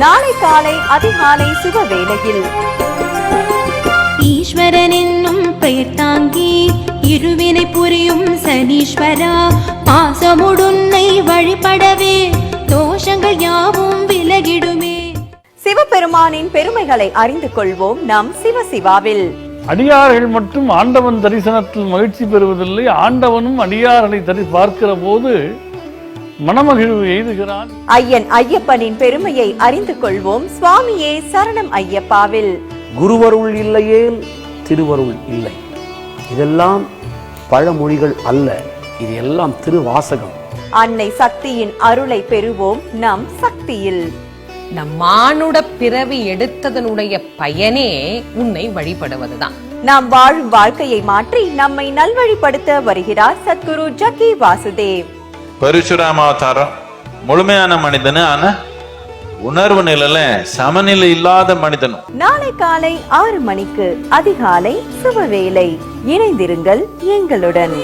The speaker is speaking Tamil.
நாளை காலை அதிகாலை சுப வேளையில் ஈஸ்வரன் என்னும் பெயர் தாங்கி இருவினை புரியும் சனீஸ்வரா, பாசமுடுன்னை வழிபடவே தோஷங்கள் யாவும் விலகிடுமே. சிவபெருமானின் பெருமைகளை அறிந்து கொள்வோம் நம் சிவசிவாவில். அடியார்கள் மட்டும் ஆண்டவன் தரிசனத்தில் மகிழ்ச்சி பெறுவதில்லை, ஆண்டவனும் அடியார்களை பார்க்கிற போது மனமகிழ்வு எய்துகிறான். ஐயன் ஐயப்பனின் பெருமையை அறிந்து கொள்வோம் சுவாமியே சரணம் ஐயப்பாவில். குருவருள் இல்லையேல் திருவருள் இல்லை. இதெல்லாம் பழமொழிகள் அல்ல, இது எல்லாம் திருவாசகம். அன்னை சக்தியின் அருளை பெறுவோம் நம் சக்தியில். நம் மானுட பிறவி எடுத்ததனுடைய பயனே உன்னை வழிபடுவதுதான். நாம் வாழும் வாழ்க்கையை மாற்றி நம்மை நல்வழிப்படுத்த வருகிறார் சத்குரு ஜக்கி வாசுதேவ். பரசுராமாவதாரம் முழுமையான மனிதனு, ஆனா உணர்வு நிலையில சமநிலை இல்லாத மனிதனும். நாளை காலை 6 மணிக்கு அதிகாலை சுபவேளை. இணைந்திருங்கள் எங்களுடன்.